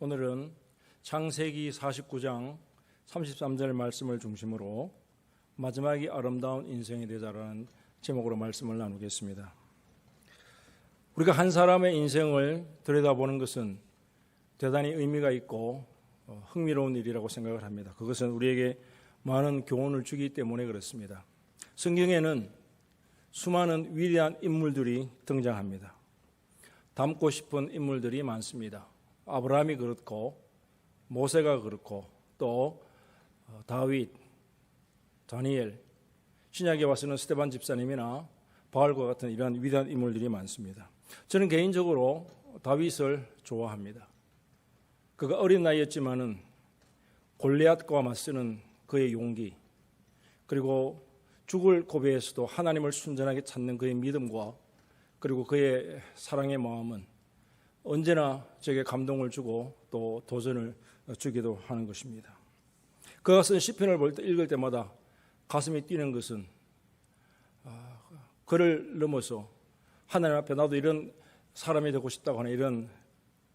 오늘은 창세기 49장 33절 말씀을 중심으로 마지막이 아름다운 인생이 되자라는 제목으로 말씀을 나누겠습니다. 우리가 한 사람의 인생을 들여다보는 것은 대단히 의미가 있고 흥미로운 일이라고 생각을 합니다. 그것은 우리에게 많은 교훈을 주기 때문에 그렇습니다. 성경에는 수많은 위대한 인물들이 등장합니다. 닮고 싶은 인물들이 많습니다. 아브라함이 그렇고 모세가 그렇고 또 다윗, 다니엘, 신약에 와서는 스데반 집사님이나 바울과 같은 이러한 위대한 인물들이 많습니다. 저는 개인적으로 다윗을 좋아합니다. 그가 어린 나이였지만은 골리앗과 맞서는 그의 용기, 그리고 죽을 고비에서도 하나님을 순전하게 찾는 그의 믿음과 그리고 그의 사랑의 마음은 언제나 저에게 감동을 주고 또 도전을 주기도 하는 것입니다. 그가 쓴 시편을 읽을 때마다 가슴이 뛰는 것은 그를 넘어서 하나님 앞에 나도 이런 사람이 되고 싶다고 하는 이런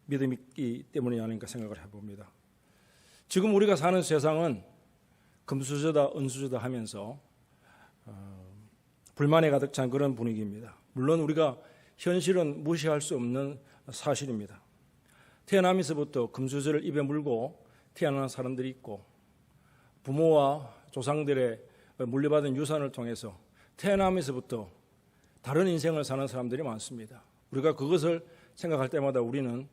믿음이 있기 때문이 아닌가 생각을 해봅니다. 지금 우리가 사는 세상은 금수저다 은수저다 하면서 불만에 가득 찬 그런 분위기입니다. 물론 우리가 현실은 무시할 수 없는 사실입니다. 태어나면서부터 금수저를 입에 물고 태어난 사람들이 있고 부모와 조상들의 물려받은 유산을 통해서 태어나면서부터 다른 인생을 사는 사람들이 많습니다. 우리가 그것을 생각할 때마다 우리는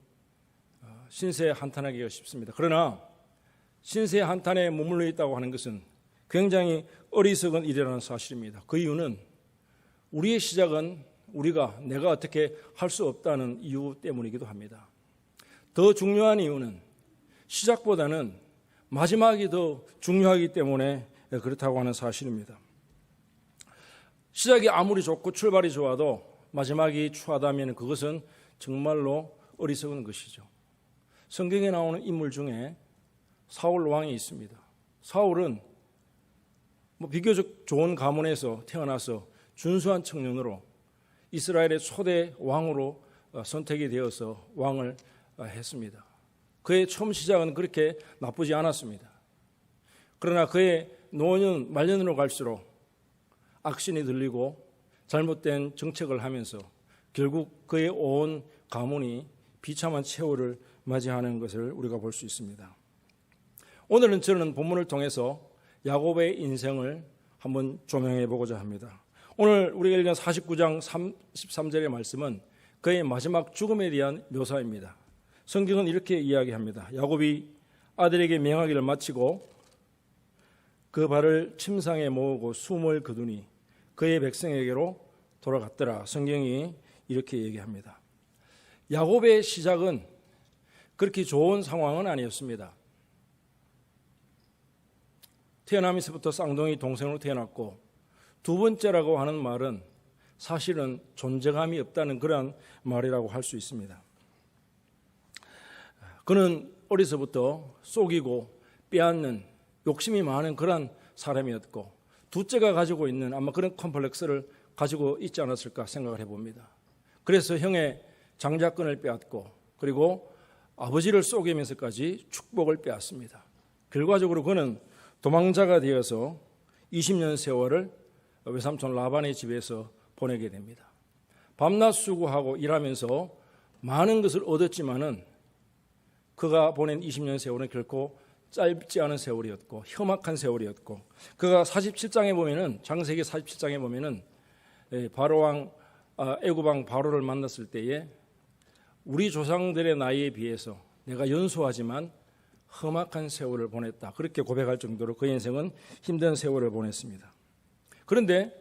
신세에 한탄하기가 쉽습니다. 그러나 신세에 한탄에 머물러 있다고 하는 것은 굉장히 어리석은 일이라는 사실입니다. 그 이유는 우리의 시작은 내가 어떻게 할 수 없다는 이유 때문이기도 합니다. 더 중요한 이유는 시작보다는 마지막이 더 중요하기 때문에 그렇다고 하는 사실입니다. 시작이 아무리 좋고 출발이 좋아도 마지막이 추하다면 그것은 정말로 어리석은 것이죠. 성경에 나오는 인물 중에 사울 왕이 있습니다. 사울은 비교적 좋은 가문에서 태어나서 준수한 청년으로 이스라엘의 초대 왕으로 선택이 되어서 왕을 했습니다. 그의 처음 시작은 그렇게 나쁘지 않았습니다. 그러나 그의 노년 말년으로 갈수록 악신이 들리고 잘못된 정책을 하면서 결국 그의 온 가문이 비참한 최후를 맞이하는 것을 우리가 볼 수 있습니다. 오늘은 저는 본문을 통해서 야곱의 인생을 한번 조명해 보고자 합니다. 오늘 우리가 읽은 49장 33절의 말씀은 그의 마지막 죽음에 대한 묘사입니다. 성경은 이렇게 이야기합니다. 야곱이 아들에게 명하기를 마치고 그 발을 침상에 모으고 숨을 거두니 그의 백성에게로 돌아갔더라. 성경이 이렇게 얘기합니다. 야곱의 시작은 그렇게 좋은 상황은 아니었습니다. 태어나면서부터 쌍둥이 동생으로 태어났고 두 번째라고 하는 말은 사실은 존재감이 없다는 그런 말이라고 할 수 있습니다. 그는 어려서부터 속이고 빼앗는 욕심이 많은 그런 사람이었고 둘째가 가지고 있는 아마 그런 컴플렉스를 가지고 있지 않았을까 생각을 해봅니다. 그래서 형의 장자권을 빼앗고 그리고 아버지를 속이면서까지 축복을 빼앗습니다. 결과적으로 그는 도망자가 되어서 20년 세월을 외삼촌 라반의 집에서 보내게 됩니다. 밤낮 수고하고 일하면서 많은 것을 얻었지만은 그가 보낸 20년 세월은 결코 짧지 않은 세월이었고 험악한 세월이었고 그가 47장에 보면은 창세기 47장에 보면은 바로왕 애굽왕 바로를 만났을 때에 우리 조상들의 나이에 비해서 내가 연소하지만 험악한 세월을 보냈다. 그렇게 고백할 정도로 그의 인생은 힘든 세월을 보냈습니다. 그런데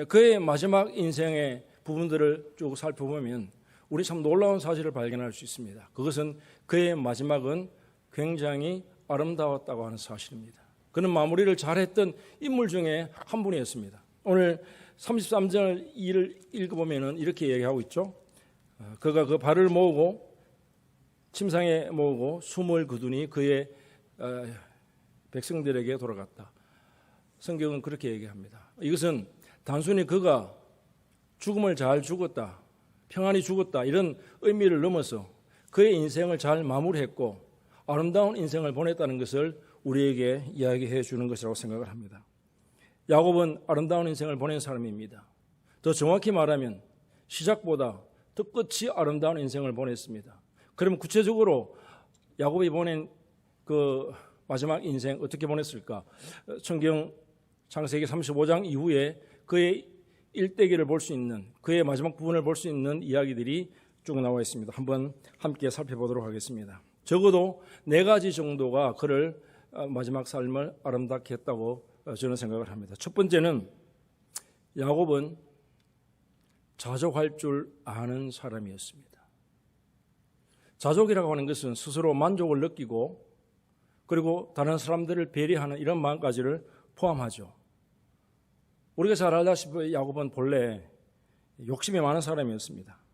그의 마지막 인생의 부분들을 쭉 살펴보면 우리 참 놀라운 사실을 발견할 수 있습니다. 그것은 그의 마지막은 굉장히 아름다웠다고 하는 사실입니다. 그는 마무리를 잘했던 인물 중에 한 분이었습니다. 오늘 33절 2를 읽어보면 이렇게 얘기하고 있죠. 그가 그 발을 모으고 침상에 모으고 숨을 거두니 그의 백성들에게 돌아갔다. 성경은 그렇게 얘기합니다. 이것은 단순히 그가 죽음을 잘 죽었다, 평안히 죽었다 이런 의미를 넘어서 그의 인생을 잘 마무리했고 아름다운 인생을 보냈다는 것을 우리에게 이야기해 주는 것이라고 생각을 합니다. 야곱은 아름다운 인생을 보낸 사람입니다. 더 정확히 말하면 시작보다 더 끝이 아름다운 인생을 보냈습니다. 그러면 구체적으로 야곱이 보낸 그 마지막 인생 어떻게 보냈을까? 성경 창세기 35장 이후에 그의 일대기를 볼 수 있는, 그의 마지막 부분을 볼 수 있는 이야기들이 쭉 나와 있습니다. 한번 함께 살펴보도록 하겠습니다. 적어도 4가지 정도가 그를 마지막 삶을 아름답게 했다고 저는 생각을 합니다. 첫 번째는 야곱은 자족할 줄 아는 사람이었습니다. 자족이라고 하는 것은 스스로 만족을 느끼고 그리고 다른 사람들을 배려하는 이런 마음까지를 포함하죠. 우리가 잘 알다시피 야곱은 본래 욕심이 많은 사람이었습니다.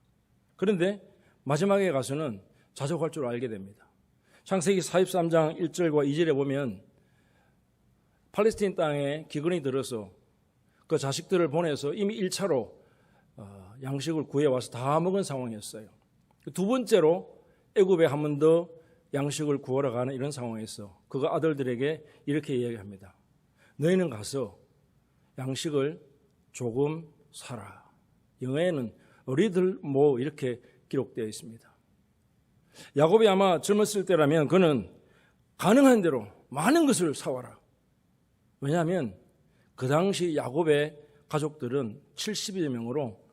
그런데 마지막에 가서는 자족할 줄 알게 됩니다. 창세기 43장 1절과 2절에 보면 팔레스틴 땅에 기근이 들어서 그 자식들을 보내서 이미 1차로 양식을 구해와서 다 먹은 상황이었어요. 두 번째로 애굽에 한 번 더 양식을 구하러 가는 이런 상황에서 그가 아들들에게 이렇게 이야기합니다. 너희는 가서 양식을 조금 사라. 영어에는 어리들 뭐 이렇게 기록되어 있습니다. 야곱이 아마 젊었을 때라면 그는 가능한 대로 많은 것을 사와라. 왜냐하면 그 당시 야곱의 가족들은 70여 명으로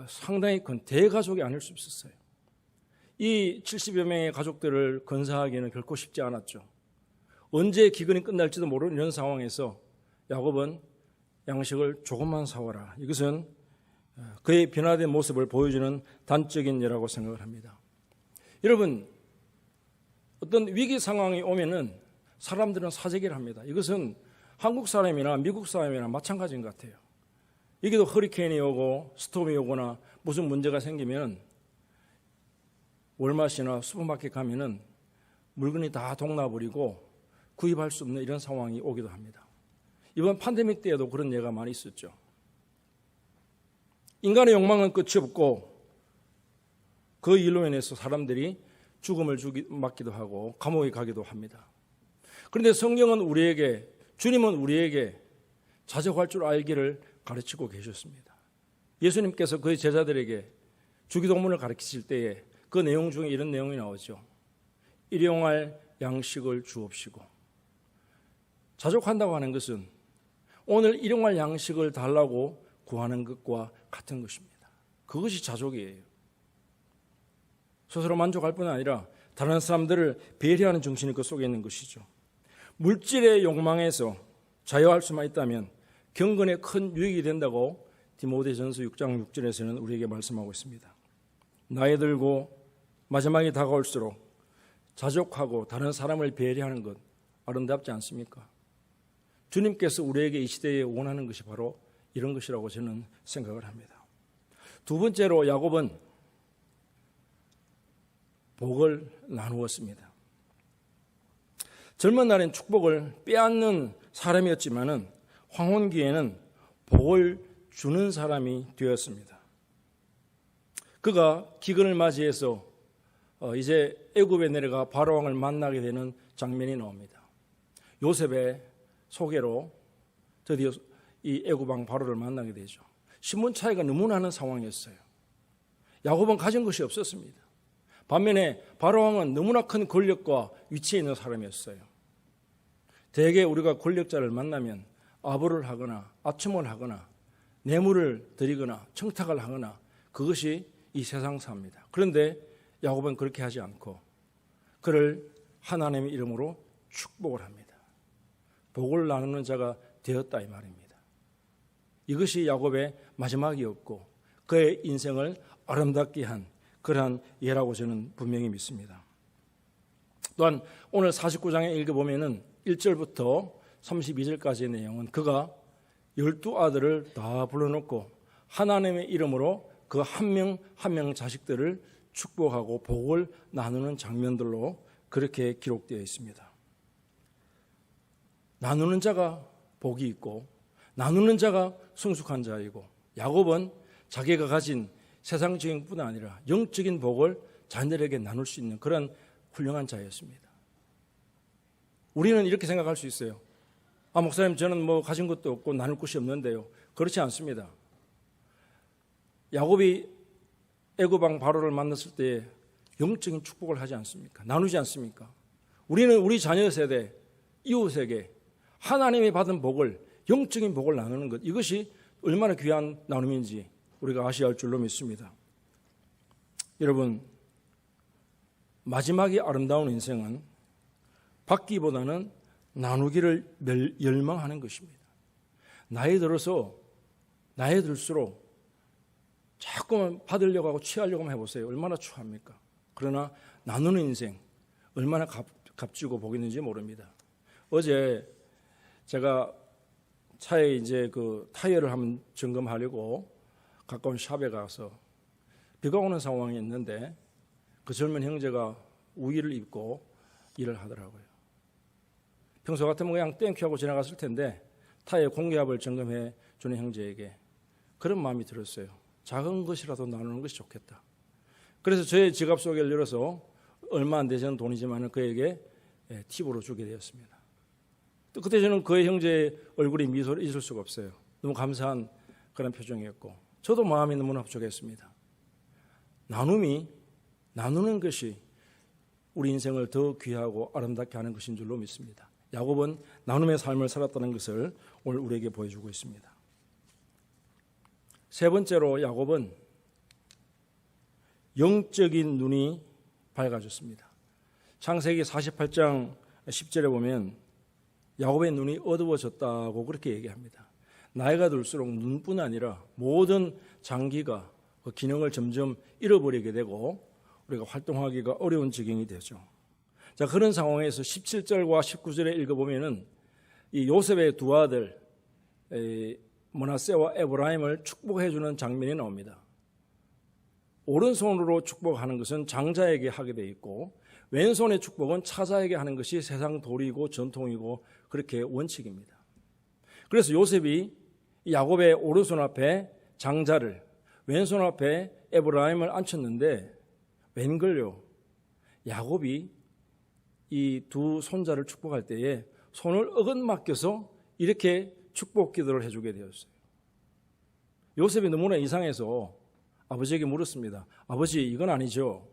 상당히 큰 대가족이 아닐 수 있었어요. 이 70여 명의 가족들을 건사하기는 결코 쉽지 않았죠. 언제 기근이 끝날지도 모르는 이런 상황에서 야곱은 양식을 조금만 사와라. 이것은 그의 변화된 모습을 보여주는 단적인 예라고 생각을 합니다. 여러분, 어떤 위기 상황이 오면은 사람들은 사재기를 합니다. 이것은 한국 사람이나 미국 사람이나 마찬가지인 것 같아요. 여기도 허리케인이 오고 스톰이 오거나 무슨 문제가 생기면 월마트나 슈퍼마켓 가면은 물건이 다 동나버리고 구입할 수 없는 이런 상황이 오기도 합니다. 이번 팬데믹 때에도 그런 예가 많이 있었죠. 인간의 욕망은 끝이 없고 그 일로 인해서 사람들이 죽음을 맞기도 하고 감옥에 가기도 합니다. 그런데 성경은 우리에게, 주님은 우리에게 자족할 줄 알기를 가르치고 계셨습니다. 예수님께서 그의 제자들에게 주기도문을 가르치실 때에 그 내용 중에 이런 내용이 나오죠. 일용할 양식을 주옵시고. 자족한다고 하는 것은 오늘 일용할 양식을 달라고 구하는 것과 같은 것입니다. 그것이 자족이에요. 스스로 만족할 뿐 아니라 다른 사람들을 배려하는 정신이 그 속에 있는 것이죠. 물질의 욕망에서 자유할 수만 있다면 경건에 큰 유익이 된다고 디모데전서 6장 6절에서는 우리에게 말씀하고 있습니다. 나이 들고 마지막이 다가올수록 자족하고 다른 사람을 배려하는 것 아름답지 않습니까? 주님께서 우리에게 이 시대에 원하는 것이 바로 이런 것이라고 저는 생각을 합니다. 두 번째로 야곱은 복을 나누었습니다. 젊은 날엔 축복을 빼앗는 사람이었지만은 황혼기에는 복을 주는 사람이 되었습니다. 그가 기근을 맞이해서 이제 애굽에 내려가 바로왕을 만나게 되는 장면이 나옵니다. 요셉의 소개로 드디어 이 애굽왕 바로를 만나게 되죠. 신분 차이가 너무 나는 상황이었어요. 야곱은 가진 것이 없었습니다. 반면에 바로왕은 너무나 큰 권력과 위치에 있는 사람이었어요. 대개 우리가 권력자를 만나면 아부를 하거나 아첨을 하거나 뇌물을 드리거나 청탁을 하거나 그것이 이 세상사입니다. 그런데 야곱은 그렇게 하지 않고 그를 하나님의 이름으로 축복을 합니다. 복을 나누는 자가 되었다 이 말입니다. 이것이 야곱의 마지막이었고 그의 인생을 아름답게 한 그러한 예라고 저는 분명히 믿습니다. 또한 오늘 49장에 읽어보면 1절부터 32절까지의 내용은 그가 12아들을 다 불러놓고 하나님의 이름으로 그 한 명 한 명 자식들을 축복하고 복을 나누는 장면들로 그렇게 기록되어 있습니다. 나누는 자가 복이 있고 나누는 자가 성숙한 자이고 야곱은 자기가 가진 세상적인 뿐 아니라 영적인 복을 자녀들에게 나눌 수 있는 그런 훌륭한 자였습니다. 우리는 이렇게 생각할 수 있어요. 목사님, 저는 뭐 가진 것도 없고 나눌 것이 없는데요. 그렇지 않습니다. 야곱이 애굽 왕 바로를 만났을 때 영적인 축복을 하지 않습니까? 나누지 않습니까? 우리는 우리 자녀 세대, 이웃에게 하나님이 받은 복을, 영적인 복을 나누는 것, 이것이 얼마나 귀한 나눔인지 우리가 아셔야 할 줄로 믿습니다. 여러분, 마지막이 아름다운 인생은 받기보다는 나누기를 열망하는 것입니다. 나이 들어서 나이 들수록 자꾸만 받으려고 하고 취하려고 해보세요. 얼마나 추합니까? 그러나 나누는 인생 얼마나 값지고 복 있는지 모릅니다. 어제 제가 차에 이제 그 타이어를 한번 점검하려고 가까운 샵에 가서 비가 오는 상황이 있는데 그 젊은 형제가 우의를 입고 일을 하더라고요. 평소 같으면 그냥 땡큐하고 지나갔을 텐데 타이어 공기압을 점검해 주는 형제에게 그런 마음이 들었어요. 작은 것이라도 나누는 것이 좋겠다. 그래서 저의 지갑 속을 열어서 얼마 안 되는 돈이지만 그에게 팁으로 주게 되었습니다. 또 그때 저는 그의 형제의 얼굴이 미소를 잊을 수가 없어요. 너무 감사한 그런 표정이었고 저도 마음이 너무나 흡족했습니다. 나누는 것이 우리 인생을 더 귀하고 아름답게 하는 것인 줄로 믿습니다. 야곱은 나눔의 삶을 살았다는 것을 오늘 우리에게 보여주고 있습니다. 세 번째로 야곱은 영적인 눈이 밝아졌습니다. 창세기 48장 10절에 보면 야곱의 눈이 어두워졌다고 그렇게 얘기합니다. 나이가 들수록 눈뿐 아니라 모든 장기가 그 기능을 점점 잃어버리게 되고 우리가 활동하기가 어려운 지경이 되죠. 자, 그런 상황에서 17절과 19절에 읽어보면은 이 요셉의 두 아들 므낫세와 에브라임을 축복해주는 장면이 나옵니다. 오른손으로 축복하는 것은 장자에게 하게 되어 있고 왼손의 축복은 차자에게 하는 것이 세상 도리이고 전통이고 그렇게 원칙입니다. 그래서 요셉이 야곱의 오른손 앞에 장자를 왼손 앞에 에브라임을 앉혔는데 웬걸요? 야곱이 이 두 손자를 축복할 때에 손을 어긋맡겨서 이렇게 축복 기도를 해주게 되었어요. 요셉이 너무나 이상해서 아버지에게 물었습니다. 아버지, 이건 아니죠?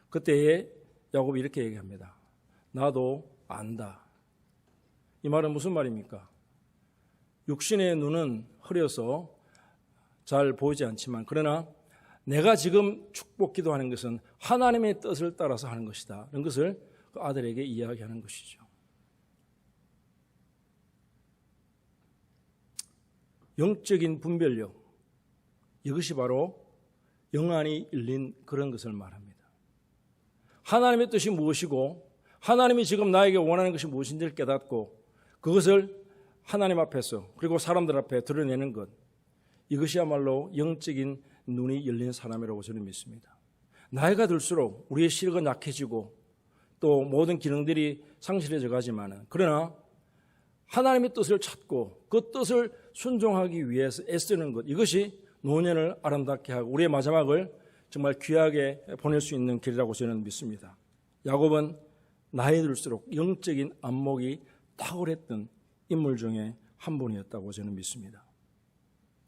그때에 야곱이 이렇게 얘기합니다. 나도 안다. 이 말은 무슨 말입니까? 육신의 눈은 흐려서 잘 보이지 않지만 그러나 내가 지금 축복 기도하는 것은 하나님의 뜻을 따라서 하는 것이다. 이런 것을 그 아들에게 이야기하는 것이죠. 영적인 분별력, 이것이 바로 영안이 열린 그런 것을 말합니다. 하나님의 뜻이 무엇이고 하나님이 지금 나에게 원하는 것이 무엇인지를 깨닫고 그것을 하나님 앞에서 그리고 사람들 앞에 드러내는 것, 이것이야말로 영적인 눈이 열린 사람이라고 저는 믿습니다. 나이가 들수록 우리의 시력은 약해지고 또 모든 기능들이 상실해져 가지만 그러나 하나님의 뜻을 찾고 그 뜻을 순종하기 위해서 애쓰는 것, 이것이 노년을 아름답게 하고 우리의 마지막을 정말 귀하게 보낼 수 있는 길이라고 저는 믿습니다. 야곱은 나이 들수록 영적인 안목이 탁월했던 인물 중에 한 분이었다고 저는 믿습니다.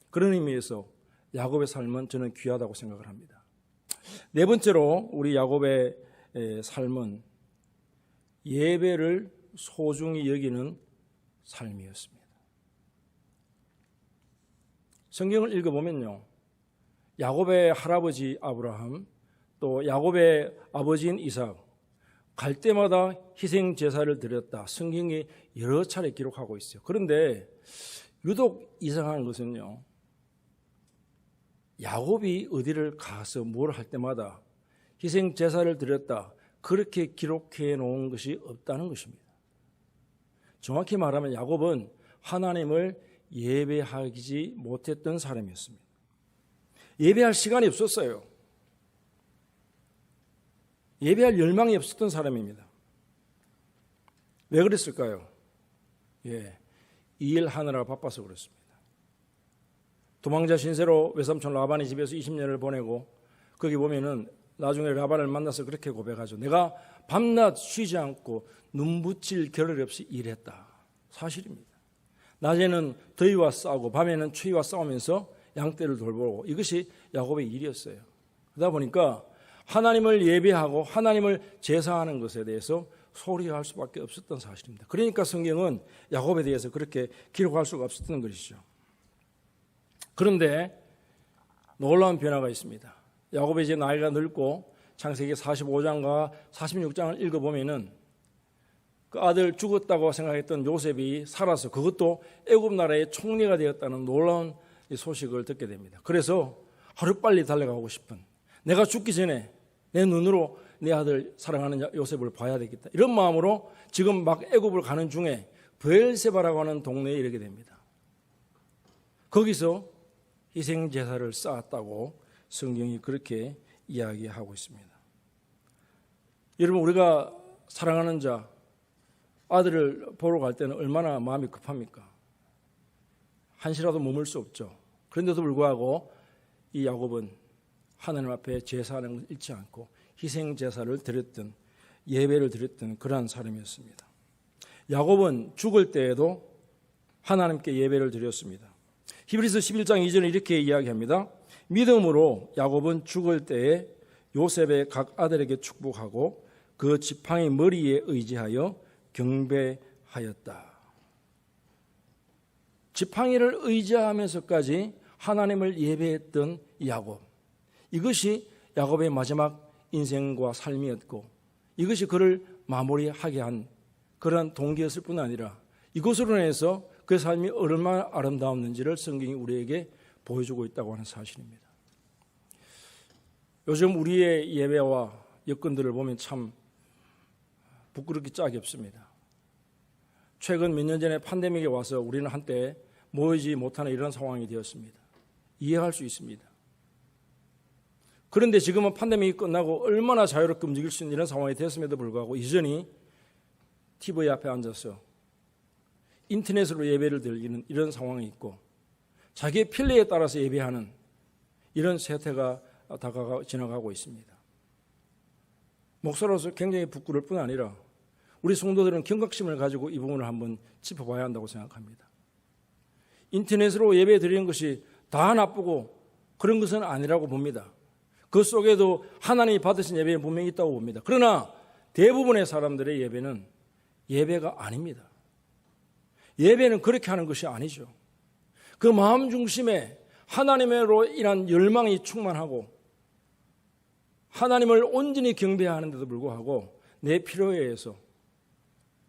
그런 의미에서 야곱의 삶은 저는 귀하다고 생각을 합니다. 네 번째로 우리 야곱의 삶은 예배를 소중히 여기는 삶이었습니다. 성경을 읽어보면요, 야곱의 할아버지 아브라함 또 야곱의 아버지인 이삭 갈 때마다 희생 제사를 드렸다. 성경이 여러 차례 기록하고 있어요. 그런데 유독 이상한 것은요, 야곱이 어디를 가서 뭘 할 때마다 희생 제사를 드렸다. 그렇게 기록해 놓은 것이 없다는 것입니다. 정확히 말하면 야곱은 하나님을 예배하지 못했던 사람이었습니다. 예배할 시간이 없었어요. 예배할 열망이 없었던 사람입니다. 왜 그랬을까요? 일하느라 바빠서 그렇습니다. 도망자 신세로 외삼촌 라반의 집에서 20년을 보내고 거기 보면은 나중에 라반을 만나서 그렇게 고백하죠. 내가 밤낮 쉬지 않고 눈붙일 겨를 없이 일했다. 사실입니다. 낮에는 더위와 싸우고 밤에는 추위와 싸우면서 양떼를 돌보고 이것이 야곱의 일이었어요. 그러다 보니까 하나님을 예배하고 하나님을 제사하는 것에 대해서 소리할 수밖에 없었던 사실입니다. 그러니까 성경은 야곱에 대해서 그렇게 기록할 수가 없었던 것이죠. 그런데 놀라운 변화가 있습니다. 야곱이 이제 나이가 늙고 창세기 45장과 46장을 읽어보면은 그 아들 죽었다고 생각했던 요셉이 살아서 그것도 애굽 나라의 총리가 되었다는 놀라운 소식을 듣게 됩니다. 그래서 하루빨리 달려가고 싶은, 내가 죽기 전에 내 눈으로 내 아들 사랑하는 요셉을 봐야 되겠다, 이런 마음으로 지금 막 애굽을 가는 중에 브엘세바라고 하는 동네에 이르게 됩니다. 거기서 희생제사를 쌓았다고 성경이 그렇게 이야기하고 있습니다. 여러분, 우리가 사랑하는 자, 아들을 보러 갈 때는 얼마나 마음이 급합니까? 한시라도 머물 수 없죠. 그런데도 불구하고 이 야곱은 하나님 앞에 제사하는 걸 잃지 않고 희생제사를 드렸던, 예배를 드렸던 그러한 사람이었습니다. 야곱은 죽을 때에도 하나님께 예배를 드렸습니다. 히브리서 11장 2절에 이렇게 이야기합니다. 믿음으로 야곱은 죽을 때에 요셉의 각 아들에게 축복하고 그 지팡이 머리에 의지하여 경배하였다. 지팡이를 의지하면서까지 하나님을 예배했던 야곱, 이것이 야곱의 마지막 인생과 삶이었고 이것이 그를 마무리하게 한 그런 동기였을 뿐 아니라 이것으로 인해서 그 삶이 얼마나 아름다웠는지를 성경이 우리에게 보여주고 있다고 하는 사실입니다. 요즘 우리의 예배와 여건들을 보면 참 부끄럽기 짝이 없습니다. 최근 몇 년 전에 팬데믹에 와서 우리는 한때 모이지 못하는 이런 상황이 되었습니다. 이해할 수 있습니다. 그런데 지금은 팬데믹이 끝나고 얼마나 자유롭게 움직일 수 있는 이런 상황이 되었음에도 불구하고 여전히 TV 앞에 앉아서 인터넷으로 예배를 드리는 이런 상황이 있고 자기의 필리에 따라서 예배하는 이런 세태가 지나가고 있습니다. 목사로서 굉장히 부끄러울 뿐 아니라 우리 성도들은 경각심을 가지고 이 부분을 한번 짚어봐야 한다고 생각합니다. 인터넷으로 예배 드리는 것이 다 나쁘고 그런 것은 아니라고 봅니다. 그 속에도 하나님이 받으신 예배는 분명히 있다고 봅니다. 그러나 대부분의 사람들의 예배는 예배가 아닙니다. 예배는 그렇게 하는 것이 아니죠. 그 마음 중심에 하나님으로 인한 열망이 충만하고 하나님을 온전히 경배하는데도 불구하고 내 필요에 의해서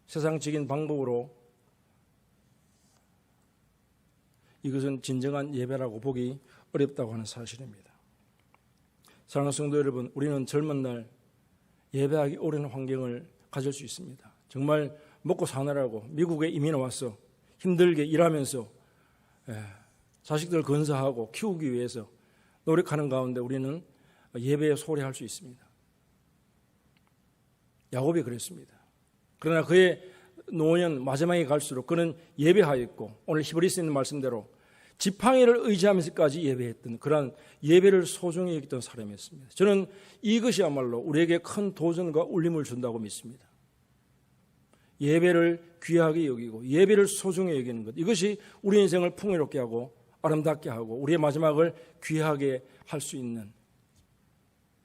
세상적인 방법으로 이것은 진정한 예배라고 보기 어렵다고 하는 사실입니다. 사랑하는 성도 여러분, 우리는 젊은 날 예배하기 어려운 환경을 가질 수 있습니다. 정말 먹고 사느라고 미국에 이민 와서 힘들게 일하면서 자식들 건사하고 키우기 위해서 노력하는 가운데 우리는 예배에 소홀할 수 있습니다. 야곱이 그랬습니다. 그러나 그의 노년 마지막에 갈수록 그는 예배하였고 오늘 히브리서에 있는 말씀대로 지팡이를 의지하면서까지 예배했던 그러한 예배를 소중히 여겼던 사람이었습니다. 저는 이것이야말로 우리에게 큰 도전과 울림을 준다고 믿습니다. 예배를 귀하게 여기고 예배를 소중히 여기는 것, 이것이 우리 인생을 풍요롭게 하고 아름답게 하고 우리의 마지막을 귀하게 할 수 있는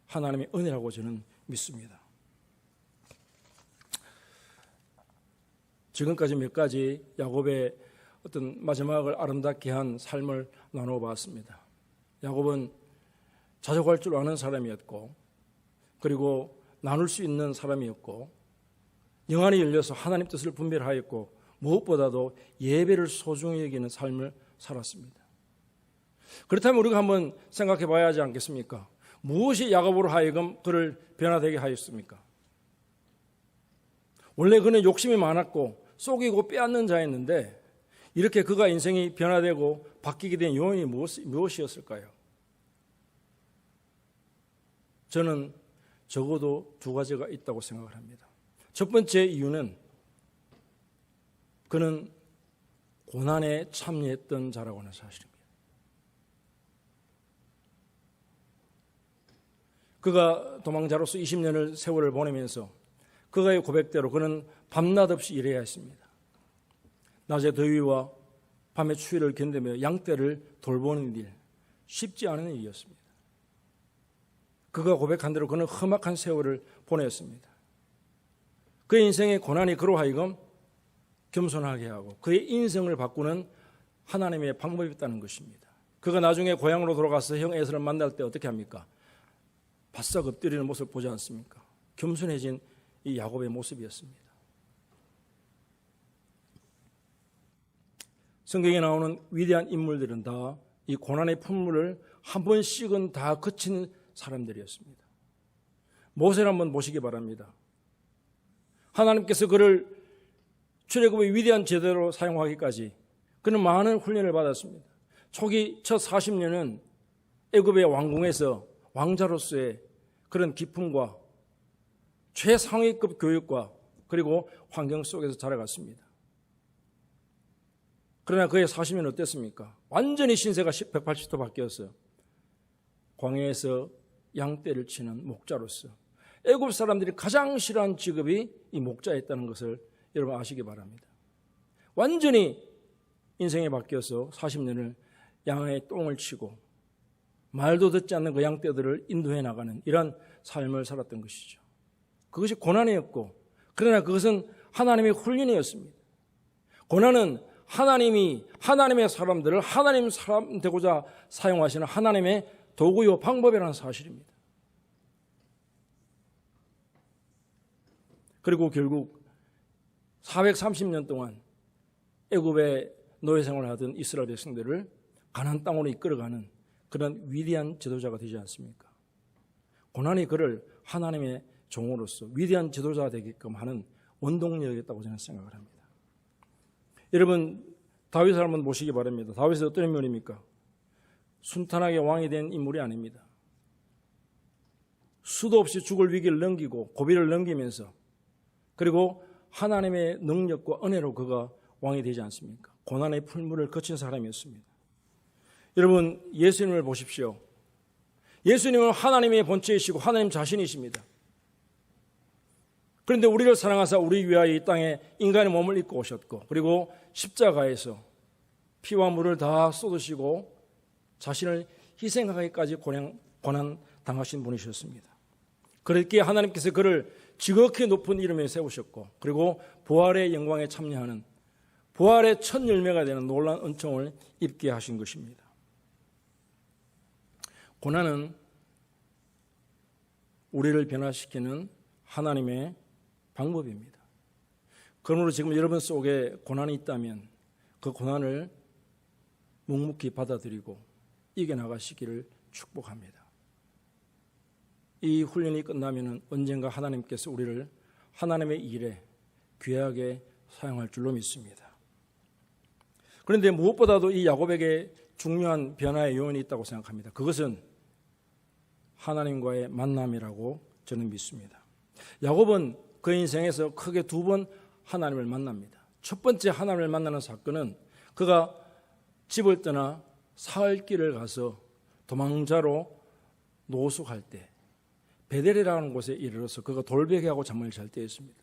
하나님의 은혜라고 저는 믿습니다. 지금까지 몇 가지 야곱의 어떤 마지막을 아름답게 한 삶을 나눠봤습니다. 야곱은 자족할 줄 아는 사람이었고 그리고 나눌 수 있는 사람이었고 영안이 열려서 하나님 뜻을 분별하였고 무엇보다도 예배를 소중히 여기는 삶을 살았습니다. 그렇다면 우리가 한번 생각해 봐야 하지 않겠습니까? 무엇이 야곱으로 하여금 그를 변화되게 하였습니까? 원래 그는 욕심이 많았고 속이고 빼앗는 자였는데 이렇게 그가 인생이 변화되고 바뀌게 된 요인이 무엇이었을까요? 저는 적어도 두 가지가 있다고 생각을 합니다. 첫 번째 이유는 그는 고난에 참여했던 자라고 하는 사실입니다. 그가 도망자로서 20년을 세월을 보내면서 그가의 고백대로 그는 밤낮 없이 일해야 했습니다. 낮의 더위와 밤의 추위를 견디며 양떼를 돌보는 일, 쉽지 않은 일이었습니다. 그가 고백한 대로 그는 험악한 세월을 보냈습니다. 그의 인생의 고난이 그로 하여금 겸손하게 하고 그의 인생을 바꾸는 하나님의 방법이 있다는 것입니다. 그가 나중에 고향으로 돌아가서 형 에서를 만날 때 어떻게 합니까? 바싹 엎드리는 모습을 보지 않습니까? 겸손해진 이 야곱의 모습이었습니다. 성경에 나오는 위대한 인물들은 다 이 고난의 풍물을 한 번씩은 다 거친 사람들이었습니다. 모세를 한번 보시기 바랍니다. 하나님께서 그를 출애굽의 위대한 제도로 사용하기까지 그는 많은 훈련을 받았습니다. 초기 첫 40년은 애굽의 왕궁에서 왕자로서의 그런 기쁨과 최상위급 교육과 그리고 환경 속에서 자라갔습니다. 그러나 그의 40년 어땠습니까? 완전히 신세가 180도 바뀌었어요. 광야에서 양떼를 치는 목자로서 애굽 사람들이 가장 싫어하는 직업이 이 목자였다는 것을 여러분 아시기 바랍니다. 완전히 인생이 바뀌어서 40년을 양의 똥을 치고 말도 듣지 않는 그 양떼들을 인도해 나가는 이런 삶을 살았던 것이죠. 그것이 고난이었고 그러나 그것은 하나님의 훈련이었습니다. 고난은 하나님이 하나님의 사람들을 하나님 사람 되고자 사용하시는 하나님의 도구요 방법이라는 사실입니다. 그리고 결국 430년 동안 애굽의 노예 생활을 하던 이스라엘 백성들을 가나안 땅으로 이끌어가는 그런 위대한 지도자가 되지 않습니까? 고난이 그를 하나님의 종으로서 위대한 지도자가 되게끔 하는 원동력이었다고 저는 생각을 합니다. 여러분 다윗을 한번 보시기 바랍니다. 다윗은 어떤 인물입니까? 순탄하게 왕이 된 인물이 아닙니다. 수도 없이 죽을 위기를 넘기고 고비를 넘기면서 그리고 하나님의 능력과 은혜로 그가 왕이 되지 않습니까? 고난의 풀물을 거친 사람이었습니다. 여러분 예수님을 보십시오. 예수님은 하나님의 본체이시고 하나님 자신이십니다. 그런데 우리를 사랑하사 우리 위하여 이 땅에 인간의 몸을 입고 오셨고 그리고 십자가에서 피와 물을 다 쏟으시고 자신을 희생하기까지 고난 당하신 분이셨습니다. 그렇기에 하나님께서 그를 지극히 높은 이름에 세우셨고 그리고 부활의 영광에 참여하는 부활의 첫 열매가 되는 놀라운 은총을 입게 하신 것입니다. 고난은 우리를 변화시키는 하나님의 방법입니다. 그러므로 지금 여러분 속에 고난이 있다면 그 고난을 묵묵히 받아들이고 이겨나가시기를 축복합니다. 이 훈련이 끝나면 언젠가 하나님께서 우리를 하나님의 일에 귀하게 사용할 줄로 믿습니다. 그런데 무엇보다도 이 야곱에게 중요한 변화의 요인이 있다고 생각합니다. 그것은 하나님과의 만남이라고 저는 믿습니다. 야곱은 그 인생에서 크게 두 번 하나님을 만납니다. 첫 번째 하나님을 만나는 사건은 그가 집을 떠나 사흘 길을 가서 도망자로 노숙할 때 베델이라는 곳에 이르러서 그가 돌베개하고 잠을 잘 때였습니다.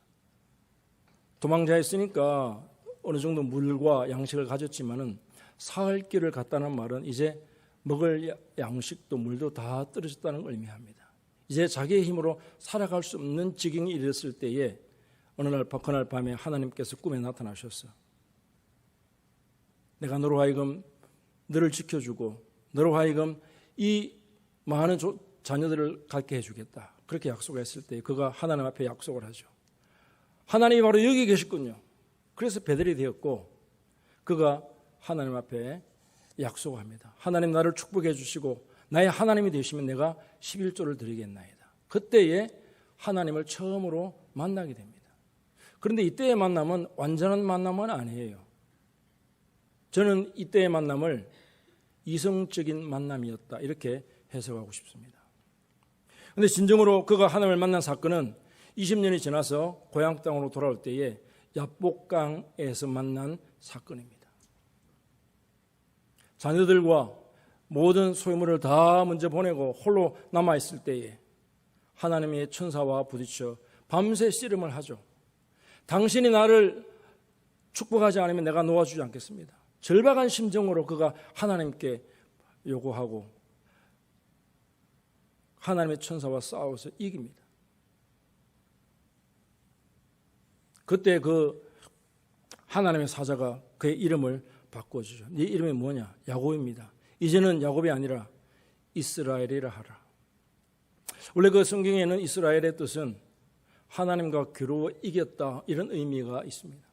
도망자였으니까 어느 정도 물과 양식을 가졌지만은 사흘 길을 갔다는 말은 이제 먹을 양식도 물도 다 떨어졌다는 걸 의미합니다. 이제 자기의 힘으로 살아갈 수 없는 지경이 이르렀을 때에 어느 날 그날 밤에 하나님께서 꿈에 나타나셨어. 내가 너로 하여금 너를 지켜주고 너로 하여금 이 많은 자녀들을 갖게 해주겠다. 그렇게 약속했을 때 그가 하나님 앞에 약속을 하죠. 하나님이 바로 여기 계셨군요. 그래서 베델이 되었고 그가 하나님 앞에 약속합니다. 하나님 나를 축복해 주시고 나의 하나님이 되시면 내가 11조를 드리겠나이다. 그때에 하나님을 처음으로 만나게 됩니다. 그런데 이때의 만남은 완전한 만남은 아니에요. 저는 이때의 만남을 이성적인 만남이었다 이렇게 해석하고 싶습니다. 그런데 진정으로 그가 하나님을 만난 사건은 20년이 지나서 고향 땅으로 돌아올 때에 야복강에서 만난 사건입니다. 자녀들과 모든 소유물을 다 먼저 보내고 홀로 남아있을 때에 하나님의 천사와 부딪혀 밤새 씨름을 하죠. 당신이 나를 축복하지 않으면 내가 놓아주지 않겠습니다. 절박한 심정으로 그가 하나님께 요구하고 하나님의 천사와 싸워서 이깁니다. 그때 그 하나님의 사자가 그의 이름을 바꿔주죠. 네 이름이 뭐냐? 야곱입니다. 이제는 야곱이 아니라 이스라엘이라 하라. 원래 그 성경에는 이스라엘의 뜻은 하나님과 겨루어 이겼다 이런 의미가 있습니다.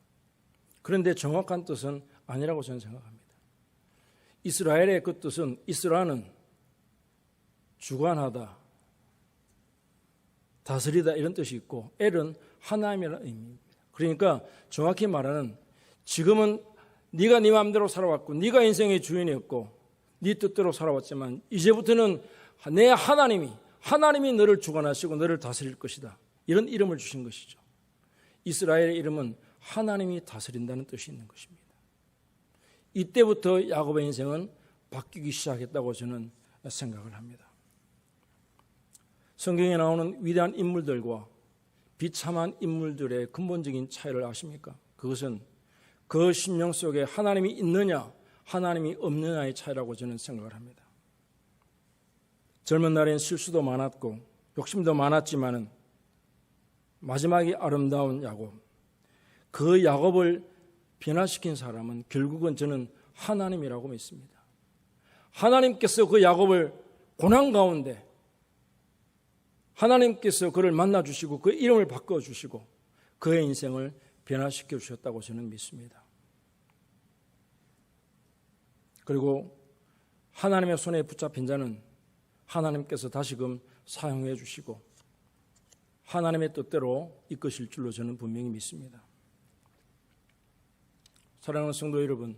그런데 정확한 뜻은 아니라고 저는 생각합니다. 이스라엘의 그 뜻은 이스라는 주관하다, 다스리다 이런 뜻이 있고 엘은 하나님이라는 의미입니다. 그러니까 정확히 말하는 지금은 네가 네 마음대로 살아왔고 네가 인생의 주인이었고 네 뜻대로 살아왔지만 이제부터는 내 하나님이 너를 주관하시고 너를 다스릴 것이다. 이런 이름을 주신 것이죠. 이스라엘의 이름은 하나님이 다스린다는 뜻이 있는 것입니다. 이때부터 야곱의 인생은 바뀌기 시작했다고 저는 생각을 합니다. 성경에 나오는 위대한 인물들과 비참한 인물들의 근본적인 차이를 아십니까? 그것은 그 심령 속에 하나님이 있느냐 하나님이 없느냐의 차이라고 저는 생각을 합니다. 젊은 날엔 실수도 많았고 욕심도 많았지만은 마지막이 아름다운 야곱, 그 야곱을 변화시킨 사람은 결국은 저는 하나님이라고 믿습니다. 하나님께서 그 야곱을 고난 가운데 하나님께서 그를 만나주시고 그 이름을 바꿔주시고 그의 인생을 변화시켜 주셨다고 저는 믿습니다. 그리고 하나님의 손에 붙잡힌 자는 하나님께서 다시금 사용해 주시고 하나님의 뜻대로 이끄실 줄로 저는 분명히 믿습니다. 사랑하는 성도 여러분,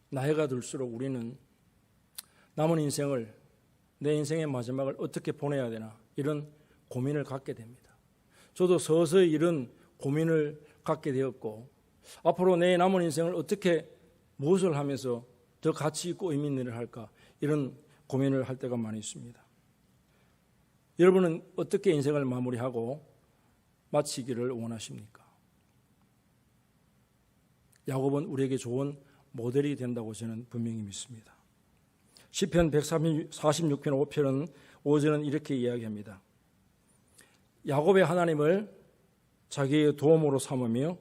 나이가 들수록 우리는 남은 인생을 내 인생의 마지막을 어떻게 보내야 되나 이런 고민을 갖게 됩니다. 저도 서서히 이런 고민을 갖게 되었고 앞으로 내 남은 인생을 어떻게 무엇을 하면서 더 가치 있고 의미 있는 일을 할까 이런 고민을 할 때가 많이 있습니다. 여러분은 어떻게 인생을 마무리하고 마치기를 원하십니까? 야곱은 우리에게 좋은 모델이 된다고 저는 분명히 믿습니다. 시편 146편 5편은 5절은 이렇게 이야기합니다. 야곱의 하나님을 자기의 도움으로 삼으며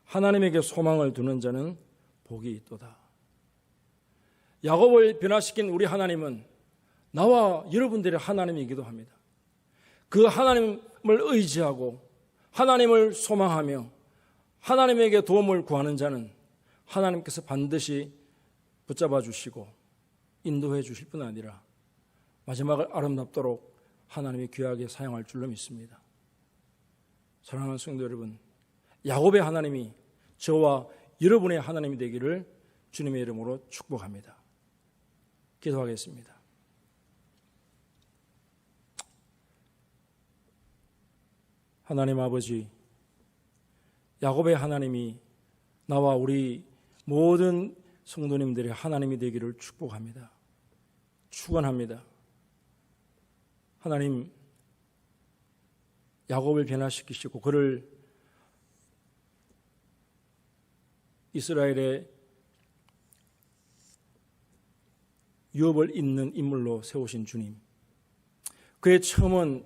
하나님에게 소망을 두는 자는 복이 있도다. 야곱을 변화시킨 우리 하나님은 나와 여러분들의 하나님이기도 합니다. 그 하나님을 의지하고 하나님을 소망하며 하나님에게 도움을 구하는 자는 하나님께서 반드시 붙잡아 주시고 인도해 주실 뿐 아니라 마지막을 아름답도록 하나님이 귀하게 사용할 줄로 믿습니다. 사랑하는 성도 여러분, 야곱의 하나님이 저와 여러분의 하나님이 되기를 주님의 이름으로 축복합니다. 기도하겠습니다. 하나님 아버지, 야곱의 하나님이 나와 우리 모든 성도님들의 하나님이 되기를 축복합니다. 축원합니다. 하나님, 야곱을 변화시키시고 그를 이스라엘의 유업을 잇는 인물로 세우신 주님, 그의 처음은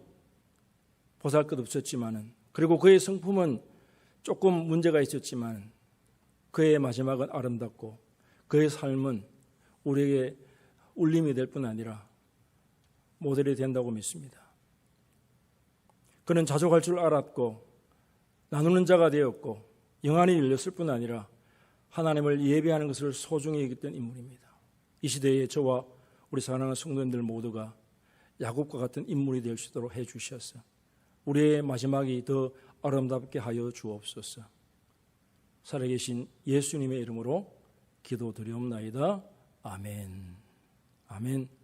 보잘것없었지만은 그리고 그의 성품은 조금 문제가 있었지만 그의 마지막은 아름답고 그의 삶은 우리에게 울림이 될 뿐 아니라 모델이 된다고 믿습니다. 그는 자족할 줄 알았고 나누는 자가 되었고 영안이 열렸을 뿐 아니라 하나님을 예배하는 것을 소중히 여겼던 인물입니다. 이 시대에 저와 우리 사랑하는 성도님들 모두가 야곱과 같은 인물이 될 수 있도록 해주셔서 우리의 마지막이 더 아름답게 하여 주옵소서. 살아계신 예수님의 이름으로 기도드리옵나이다. 아멘. 아멘.